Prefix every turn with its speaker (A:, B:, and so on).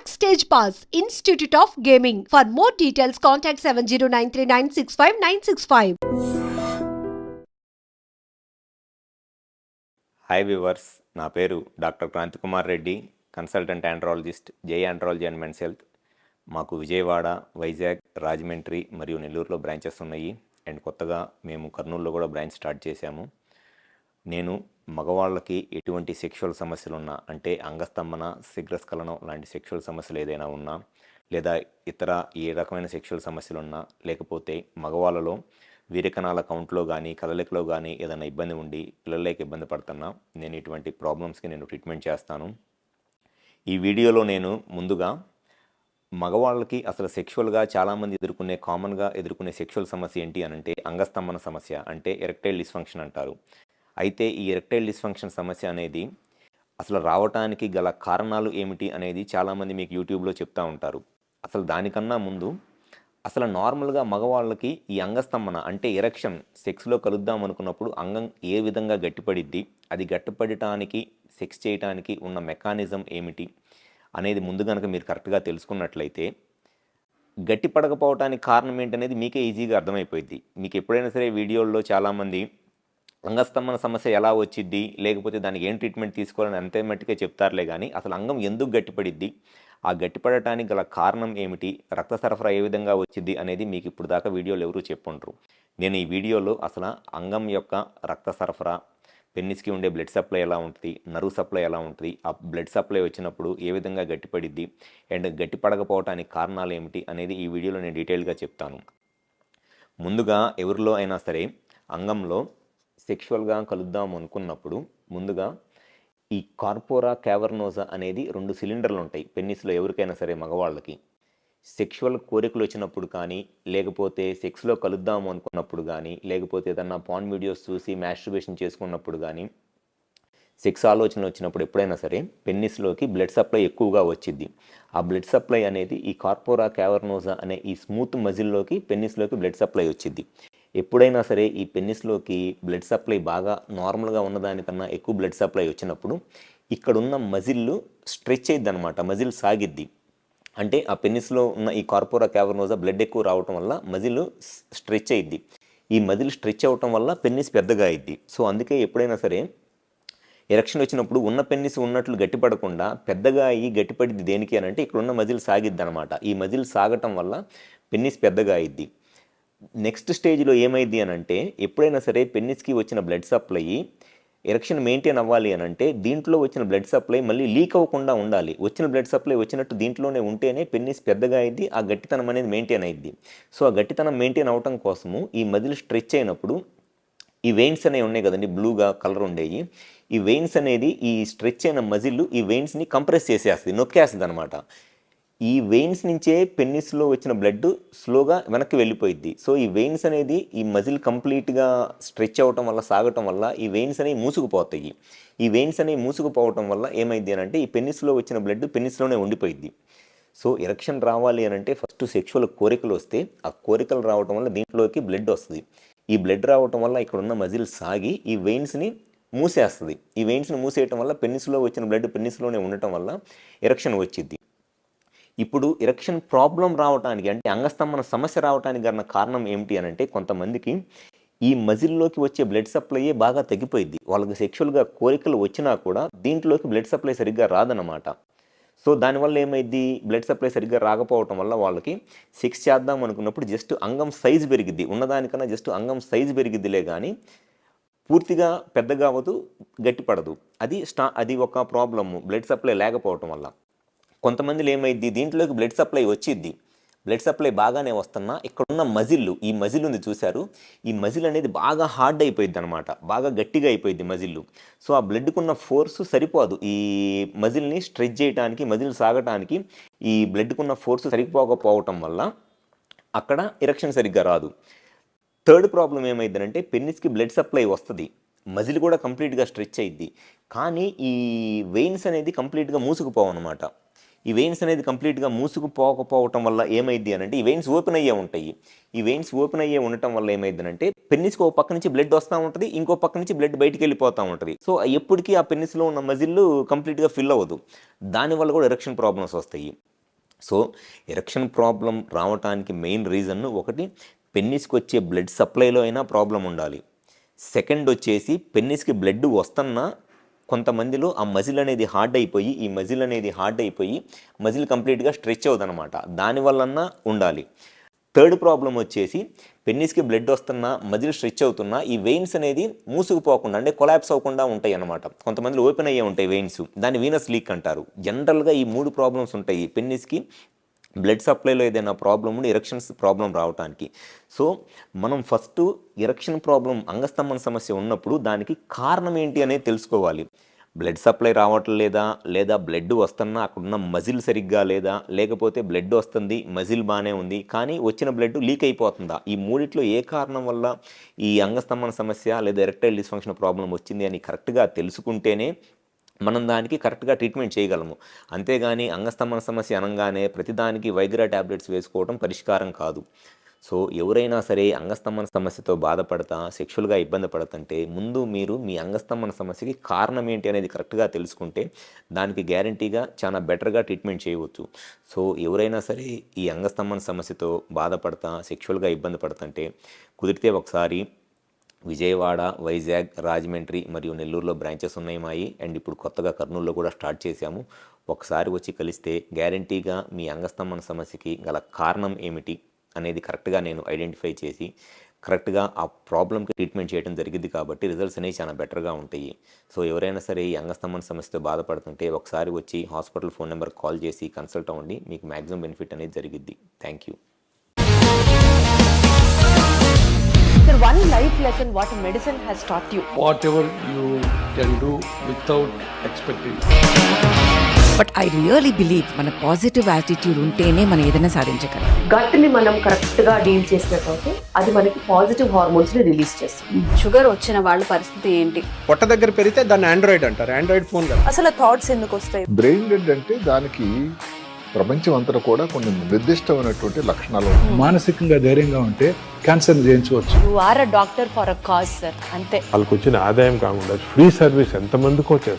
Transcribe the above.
A: Backstage Pass, Institute of Gaming. For more details, contact 7093965965965.
B: Hi viewers, నా పేరు doctor Kranthi Kumar Reddy, consultant andrologist, Jai andrology and men's health. మాకు విజయవాడ, వైజాగ్, రాజమండ్రి మరియు నెల్లూరులో branches ఉన్నాయి. And కొత్తగా మేము కర్నూలులో కూడా బ్రాంచ్ స్టార్ట్ చేశాము. నేను మగవాళ్ళకి ఎటువంటి సెక్షువల్ సమస్యలు ఉన్నా, అంటే అంగస్తంభన, శీఘ్రస్ఖలనం లాంటి సెక్షువల్ సమస్యలు ఏదైనా ఉన్నా, లేదా ఇతర ఏ రకమైన సెక్షువల్ సమస్యలు ఉన్నా, లేకపోతే మగవాళ్ళలో వీరకణాల కౌంట్లో కానీ కదలికలో కానీ ఏదైనా ఇబ్బంది ఉండి పిల్లలకి ఇబ్బంది పడుతున్నా, నేను ఇటువంటి ప్రాబ్లమ్స్కి నేను ట్రీట్మెంట్ చేస్తాను. ఈ వీడియోలో నేను ముందుగా మగవాళ్ళకి అసలు సెక్షువల్గా చాలామంది కామన్గా ఎదుర్కొనే సెక్షువల్ సమస్య ఏంటి అనంటే అంగస్తంభన సమస్య, అంటే ఎరెక్టైల్ డిస్ఫంక్షన్ అంటారు. అయితే ఈ ఎరెక్టైల్ డిస్ఫంక్షన్ సమస్య అనేది అసలు రావటానికి గల కారణాలు ఏమిటి అనేది చాలామంది మీకు యూట్యూబ్లో చెప్తూ ఉంటారు. అసలు దానికన్నా ముందు అసలు నార్మల్గా మగవాళ్ళకి ఈ అంగస్తంభన అంటే ఎరెక్షన్, సెక్స్లో కలుద్దాం అనుకున్నప్పుడు అంగం ఏ విధంగా గట్టిపడిద్ది, అది గట్టిపడటానికి సెక్స్ చేయటానికి ఉన్న మెకానిజం ఏమిటి అనేది ముందు కనుక మీరు కరెక్ట్గా తెలుసుకున్నట్లయితే గట్టిపడకపోవటానికి కారణం ఏంటనేది మీకే ఈజీగా అర్థమైపోయింది. మీకు ఎప్పుడైనా సరే వీడియోల్లో చాలామంది అంగస్తంభన సమస్య ఎలా వచ్చిద్ది, లేకపోతే దానికి ఏం ట్రీట్మెంట్ తీసుకోవాలని అంతే మట్టుకే చెప్తారులే, కానీ అసలు అంగం ఎందుకు గట్టిపడిద్ది, ఆ గట్టిపడటానికి గల కారణం ఏమిటి, రక్త సరఫరా ఏ విధంగా వచ్చింది అనేది మీకు ఇప్పుడు దాకా వీడియోలు ఎవరు చెప్పుంటారు. నేను ఈ వీడియోలో అసలు అంగం యొక్క రక్త సరఫరా, పెన్నిస్కి ఉండే బ్లడ్ సప్లై ఎలా ఉంటుంది, నర్వ్ సప్లై ఎలా ఉంటుంది, ఆ బ్లడ్ సప్లై వచ్చినప్పుడు ఏ విధంగా గట్టిపడిద్ది అండ్ గట్టిపడకపోవటానికి కారణాలు ఏమిటి అనేది ఈ వీడియోలో నేను డీటెయిల్గా చెప్తాను. ముందుగా ఎవరిలో అయినా సరే అంగంలో సెక్షువల్గా కలుద్దాం అనుకున్నప్పుడు ముందుగా ఈ కార్పోరా క్యావర్నోజా అనేది 2 సిలిండర్లు ఉంటాయి పెన్నిస్లో. ఎవరికైనా సరే మగవాళ్ళకి సెక్షువల్ కోరికలు వచ్చినప్పుడు కానీ, లేకపోతే సెక్స్లో కలుద్దాము అనుకున్నప్పుడు కానీ, లేకపోతే ఏదన్నా పాన్ వీడియోస్ చూసి మాస్టర్బేషన్ చేసుకున్నప్పుడు కానీ, సెక్స్ ఆలోచన వచ్చినప్పుడు ఎప్పుడైనా సరే పెన్నిస్లోకి బ్లడ్ సప్లై ఎక్కువగా వచ్చింది. ఆ బ్లడ్ సప్లై అనేది ఈ కార్పోరా క్యావర్నోజా అనే ఈ స్మూత్ మజిల్లోకి పెన్నిస్లోకి బ్లడ్ సప్లై వచ్చింది. ఎప్పుడైనా సరే ఈ పెన్నిస్లోకి బ్లడ్ సప్లై బాగా నార్మల్గా ఉన్నదానికన్నా ఎక్కువ బ్లడ్ సప్లై వచ్చినప్పుడు ఇక్కడున్న మజిల్ స్ట్రెచ్ అయ్యిద్ది అనమాట, మజిల్ సాగిద్ది. అంటే ఆ పెన్నిస్లో ఉన్న ఈ కార్పోరా క్యావర్నోజా బ్లడ్ ఎక్కువ రావటం వల్ల మజిల్ స్ట్రెచ్ అయ్యిద్ది. ఈ మజిల్ స్ట్రెచ్ అవ్వటం వల్ల పెన్నిస్ పెద్దగా అయ్యిద్ది. సో అందుకే ఎప్పుడైనా సరే ఎరెక్షన్ వచ్చినప్పుడు ఉన్న పెన్నిస్ ఉన్నట్లు గట్టిపడకుండా పెద్దగా అయ్యి గట్టిపడిద్ది దేనికి అని అంటే ఇక్కడున్న మజిల్ సాగిద్ది అనమాట. ఈ మజిల్ సాగటం వల్ల పెన్నిస్ పెద్దగా అయ్యిద్ది. నెక్స్ట్ స్టేజ్లో ఏమైంది అని అంటే ఎప్పుడైనా సరే పెన్నిస్కి వచ్చిన బ్లడ్ సప్లై ఎరెక్షన్ మెయింటైన్ అవ్వాలి అని అంటే దీంట్లో వచ్చిన బ్లడ్ సప్లై మళ్ళీ లీక్ అవ్వకుండా ఉండాలి. వచ్చిన బ్లడ్ సప్లై వచ్చినట్టు దీంట్లోనే ఉంటేనే పెన్నిస్ పెద్దగా అయ్యిద్ది, ఆ గట్టితనం అనేది మెయింటైన్ అయ్యిద్ది. సో ఆ గట్టితనం మెయింటైన్ అవటం కోసము ఈ మజిల్ స్ట్రెచ్ అయినప్పుడు ఈ వెయిన్స్ అనేవి ఉన్నాయి కదండి, బ్లూగా కలర్ ఉండేవి. ఈ వెయిన్స్ అనేది ఈ స్ట్రెచ్ అయిన మజిల్ ఈ వెయిన్స్ని కంప్రెస్ చేసేస్తుంది, నొక్కేస్తుంది అనమాట. ఈ వెయిన్స్ నుంచే పెన్నిస్లో వచ్చిన బ్లడ్ స్లోగా వెనక్కి వెళ్ళిపోయిద్ది. సో ఈ వెయిన్స్ అనేది ఈ మజిల్ కంప్లీట్గా స్ట్రెచ్ అవ్వటం వల్ల, సాగటం వల్ల ఈ వెయిన్స్ అనేవి మూసుకుపోతాయి. ఈ వెయిన్స్ అనేవి మూసుకుపోవటం వల్ల ఏమైంది అని అంటే ఈ పెన్నిస్లో వచ్చిన బ్లడ్ పెన్నిస్లోనే ఉండిపోయిద్ది. సో ఎరెక్షన్ రావాలి అని అంటే ఫస్ట్ సెక్షువల్ కోరికలు వస్తే ఆ కోరికలు రావటం వల్ల దీంట్లోకి బ్లడ్ వస్తుంది. ఈ బ్లడ్ రావటం వల్ల ఇక్కడున్న మజిల్ సాగి ఈ వెయిన్స్ని మూసేస్తుంది. ఈ వెయిన్స్ని మూసేయటం వల్ల పెన్నిస్లో వచ్చిన బ్లడ్ పెన్నిస్లోనే ఉండటం వల్ల ఎరెక్షన్ వచ్చింది. ఇప్పుడు ఎరెక్షన్ ప్రాబ్లం రావడానికి అంటే అంగస్తంభన సమస్య రావడానికి గల కారణం ఏమిటి అని అంటే కొంతమందికి ఈ మజిల్లోకి వచ్చే బ్లడ్ సప్లైయే బాగా తగ్గిపోయింది. వాళ్ళకి సెక్షువల్గా కోరికలు వచ్చినా కూడా దీంట్లోకి బ్లడ్ సప్లై సరిగ్గా రాదన్నమాట. సో దానివల్ల ఏమైంది, బ్లడ్ సప్లై సరిగ్గా రాకపోవటం వల్ల వాళ్ళకి సెక్స్ చేద్దాం అనుకున్నప్పుడు జస్ట్ అంగం సైజు పెరిగిద్ది, ఉన్నదానికన్నా జస్ట్ అంగం సైజు పెరిగిద్దిలే కానీ పూర్తిగా పెద్దగా అవ్వదు, గట్టిపడదు. అది ఒక ప్రాబ్లము బ్లడ్ సప్లై లేకపోవటం వల్ల. కొంతమందిలో ఏమైంది, దీంట్లోకి బ్లడ్ సప్లై వచ్చిద్ది, బ్లడ్ సప్లై బాగానే వస్తున్నా ఇక్కడున్న ఈ మజిల్ ఉంది చూశారు, ఈ మజిల్ అనేది బాగా హార్డ్ అయిపోయింది అనమాట, బాగా గట్టిగా అయిపోయింది మజిల్. సో ఆ బ్లడ్కున్న ఫోర్సు సరిపోదు ఈ మజిల్ని స్ట్రెచ్ చేయడానికి, మజిల్ సాగటానికి ఈ బ్లడ్కున్న ఫోర్సు సరిపోకపోవటం వల్ల అక్కడ ఎరెక్షన్ సరిగ్గా రాదు. థర్డ్ ప్రాబ్లం ఏమైందంటే పెన్నిస్కి బ్లడ్ సప్లై వస్తుంది, మజిల్ కూడా కంప్లీట్గా స్ట్రెచ్ అయ్యిద్ది, కానీ ఈ వెయిన్స్ అనేది కంప్లీట్గా మూసుకుపోవన్నమాట. ఈ వెయిన్స్ అనేది కంప్లీట్గా మూసుకుపోకపోవటం వల్ల ఏమైంది అని అంటే ఈ వెయిన్స్ ఓపెన్ అయ్యే ఉంటాయి. ఈ వెయిన్స్ ఓపెన్ అయ్యే ఉండటం వల్ల ఏమైందంటే పెన్నిస్కి ఒక పక్క నుంచి బ్లడ్ వస్తూ ఉంటుంది, ఇంకో పక్క నుంచి బ్లడ్ బయటికి వెళ్ళిపోతూ ఉంటుంది. సో ఎప్పటికీ ఆ పెన్నిస్లో ఉన్న మజిల్ కంప్లీట్గా ఫిల్ అవ్వదు. దానివల్ల కూడా ఎరెక్షన్ ప్రాబ్లమ్స్ వస్తాయి. సో ఎరెక్షన్ ప్రాబ్లం రావడానికి మెయిన్ రీజన్ ఒకటి పెన్నిస్కి వచ్చే బ్లడ్ సప్లైలో అయినా ప్రాబ్లం ఉండాలి. సెకండ్ వచ్చేసి పెన్నిస్కి బ్లడ్ వస్తున్నా కొంతమందిలో ఆ మజిల్ అనేది హార్డ్ అయిపోయి మజిల్ కంప్లీట్గా స్ట్రెచ్ అవుతుందన్నమాట, దానివల్లన్నా ఉండాలి. థర్డ్ ప్రాబ్లం వచ్చేసి పెన్నిస్కి బ్లడ్ వస్తున్నా మజిల్ స్ట్రెచ్ అవుతున్నా ఈ వెయిన్స్ అనేది మూసుకుపోకుండా అంటే కొలాప్స్ అవ్వకుండా ఉంటాయి అన్నమాట. కొంతమందిలో ఓపెన్ అయ్యే ఉంటాయి వెయిన్స్, దాన్ని వీనస్ లీక్ అంటారు. జనరల్గా ఈ 3 ప్రాబ్లమ్స్ ఉంటాయి పెన్నిస్కి బ్లడ్ సప్లైలో ఏదైనా ప్రాబ్లం ఉండి ఎరెక్షన్స్ ప్రాబ్లం రావడానికి. సో మనం ఫస్ట్ ఎరెక్షన్ ప్రాబ్లం అంగస్తంభన సమస్య ఉన్నప్పుడు దానికి కారణం ఏంటి అనేది తెలుసుకోవాలి. బ్లడ్ సప్లై రావట్లేదా, లేదా బ్లడ్ వస్తున్నా అక్కడున్న మజిల్ సరిగ్గా లేదా, లేకపోతే బ్లడ్ వస్తుంది మజిల్ బాగానే ఉంది కానీ వచ్చిన బ్లడ్ లీక్ అయిపోతుందా, ఈ మూడిట్లో ఏ కారణం వల్ల ఈ అంగస్తంభన సమస్య లేదా ఎరెక్టైల్ డిస్ఫంక్షన్ ప్రాబ్లం వచ్చింది అని కరెక్ట్గా తెలుసుకుంటేనే మనం దానికి కరెక్ట్గా ట్రీట్మెంట్ చేయగలము. అంతేగాని అంగస్తంభన సమస్య అనగానే ప్రతిదానికి వైగ్రా ట్యాబ్లెట్స్ వేసుకోవడం పరిష్కారం కాదు. సో ఎవరైనా సరే అంగస్తంభన సమస్యతో బాధపడతా సెక్షువల్గా ఇబ్బంది పడుతుంటే ముందు మీరు మీ అంగస్తంభన సమస్యకి కారణం ఏంటి అనేది కరెక్ట్గా తెలుసుకుంటే దానికి గ్యారంటీగా చాలా బెటర్గా ట్రీట్మెంట్ చేయవచ్చు. సో ఎవరైనా సరే ఈ అంగస్తంభన సమస్యతో బాధపడతా సెక్షువల్గా ఇబ్బంది పడుతుంటే కుదిరితే ఒకసారి విజయవాడ, వైజాగ్, రాజమండ్రి మరియు నెల్లూరులో బ్రాంచెస్ ఉన్నాయి మాయి, అండ్ ఇప్పుడు కొత్తగా కర్నూలులో కూడా స్టార్ట్ చేశాము. ఒకసారి వచ్చి కలిస్తే గ్యారంటీగా మీ అంగస్తంభన సమస్యకి గల కారణం ఏమిటి అనేది కరెక్ట్గా నేను ఐడెంటిఫై చేసి కరెక్ట్గా ఆ ప్రాబ్లంకి ట్రీట్మెంట్ చేయడం జరిగింది కాబట్టి రిజల్ట్స్ అనేవి చాలా బెటర్గా ఉంటాయి. సో ఎవరైనా సరే ఈ అంగస్తంభన సమస్యతో బాధపడుతుంటే ఒకసారి వచ్చి హాస్పిటల్ ఫోన్ నెంబర్కి కాల్ చేసి కన్సల్ట్ అవ్వండి, మీకు మ్యాక్సిమం బెనిఫిట్ అనేది జరిగిద్ది. Thank you.
C: Sir, one life lesson what medicine has taught you.
D: Whatever you can do without expecting.
E: But I really believe మన పాజిటివ్ యాటిట్యూడ్ ఉంటేనే మనం ఏదైనా సాధించగలం.
C: గట్ ని మనం కరెక్ట్ గా డీల్ చేసినట్లయితే అది మనకి పాజిటివ్ హార్మోన్స్ ని రిలీజ్ చేస్తుంది.
F: షుగర్ వచ్చిన వాళ్ళ పరిస్థితి ఏంటి?
G: పొట్ట దగ్గర పెరిగితే దాన్ని ఆండ్రాయిడ్ అంటారు, ఆండ్రాయిడ్ ఫోన్ కదా.
C: అసలు థాట్స్ ఎందుకు వస్తాయి?
H: బ్రెయిన్ డెడ్ అంటే దానికి ప్రపంచం అంతా కూడా కొన్ని నిర్దిష్టమైనటువంటి లక్షణాలు ఉన్నాయి.
D: మానసికంగా ధైర్యంగా ఉంటే క్యాన్సర్ జయించవచ్చు.
C: You are a doctor for a cause sir, అంతే.
I: వాళ్ళకి వచ్చిన ఆదాయం కాకుండా ఫ్రీ సర్వీస్ ఎంతమందికో చేస్తారు.